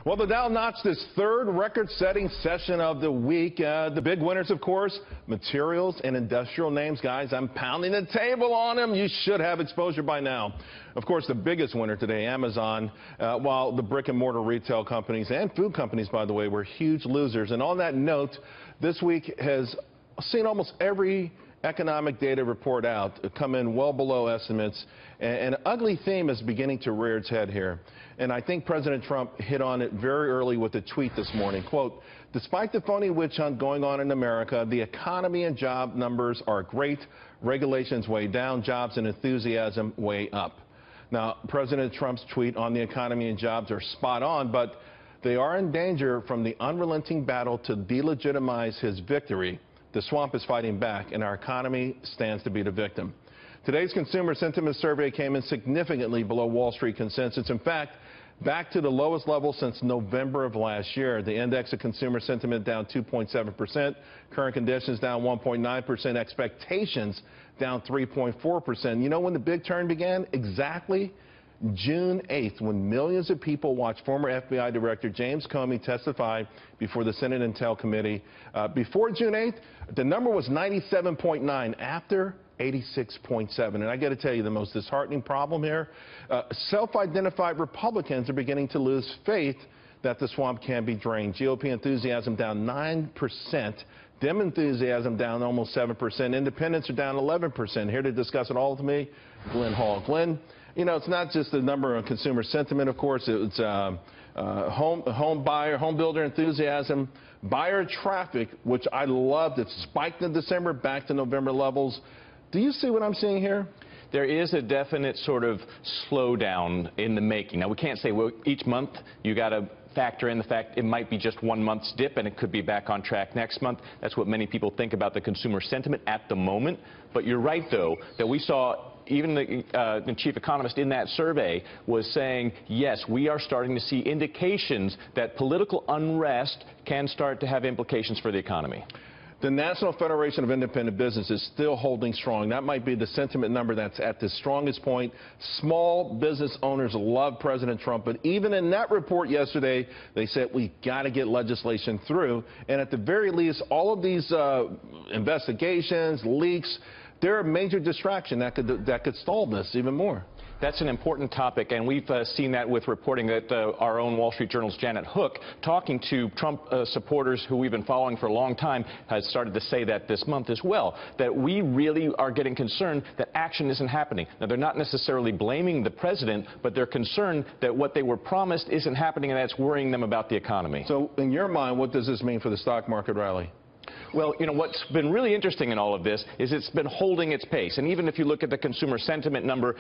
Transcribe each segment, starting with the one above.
Well, the Dow notched its third record-setting session of the week. The big winners, of course, materials and industrial names. Guys, I'm pounding the table on them. You should have exposure by now. Of course, the biggest winner today, Amazon, while the brick-and-mortar retail companies and food companies, by the way, were huge losers. And on that note, this week has seen almost every economic data report out come in well below estimates, and an ugly theme is beginning to rear its head here. And I think President Trump hit on it very early with a tweet this morning. Quote, "Despite the phony witch hunt going on in America, the economy and job numbers are great. Regulations way down, jobs and enthusiasm way up." Now, President Trump's tweet on the economy and jobs are spot on, but they are in danger from the unrelenting battle to delegitimize his victory. The swamp is fighting back, and our economy stands to be the victim. Today's consumer sentiment survey came in significantly below Wall Street consensus. In fact, back to the lowest level since November of last year. The index of consumer sentiment down 2.7%, current conditions down 1.9%, expectations down 3.4%. You know when the big turn began? Exactly June 8th, when millions of people watched former FBI Director James Comey testify before the Senate Intel Committee. Before June 8th, the number was 97.9. After, 86.7. And I got to tell you, the most disheartening problem here, self-identified Republicans are beginning to lose faith that the swamp can be drained. GOP enthusiasm down 9%. Dem enthusiasm down almost 7%. Independents are down 11%. Here to discuss it all with me, Glenn Hall. Glenn, you know, it's not just the number of consumer sentiment, of course. It's home builder enthusiasm, buyer traffic, which I loved. It spiked in December, back to November levels. Do you see what I'm seeing here? There is a definite sort of slowdown in the making. Now, we can't say, well, each month you got to factor in the fact it might be just 1 month's dip and it could be back on track next month. That's what many people think about the consumer sentiment at the moment. But you're right, though, that we saw even the chief economist in that survey was saying, yes, we are starting to see indications that political unrest can start to have implications for the economy. The National Federation of Independent Business is still holding strong. That might be the sentiment number that's at the strongest point. Small business owners love President Trump, but even in that report yesterday, they said we got to get legislation through. And at the very least, all of these investigations, leaks, they're a major distraction that could stall this even more. That's an important topic, and we've seen that with reporting that our own Wall Street Journal's Janet Hook, talking to Trump supporters who we've been following for a long time, has started to say that this month as well, that we really are getting concerned that action isn't happening. Now, they're not necessarily blaming the president, but they're concerned that what they were promised isn't happening, and that's worrying them about the economy. So, in your mind, what does this mean for the stock market rally? Well, you know, what's been really interesting in all of this is it's been holding its pace. And even if you look at the consumer sentiment number,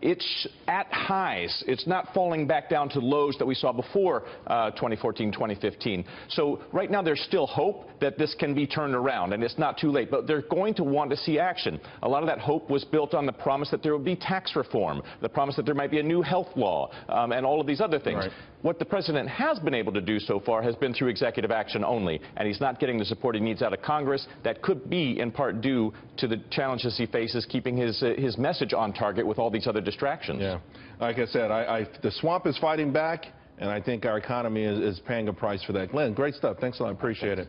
it's at highs. It's not falling back down to lows that we saw before 2014, 2015. So right now there's still hope that this can be turned around, and it's not too late. But they're going to want to see action. A lot of that hope was built on the promise that there would be tax reform, the promise that there might be a new health law, and all of these other things. Right. What the president has been able to do so far has been through executive action only, and he's not getting the support he needs out of Congress. That could be in part due to the challenges he faces keeping his message on target with all these other distractions. Yeah, like I said, the swamp is fighting back, and I think our economy is paying a price for that. Glenn, great stuff. Thanks a lot. Appreciate it.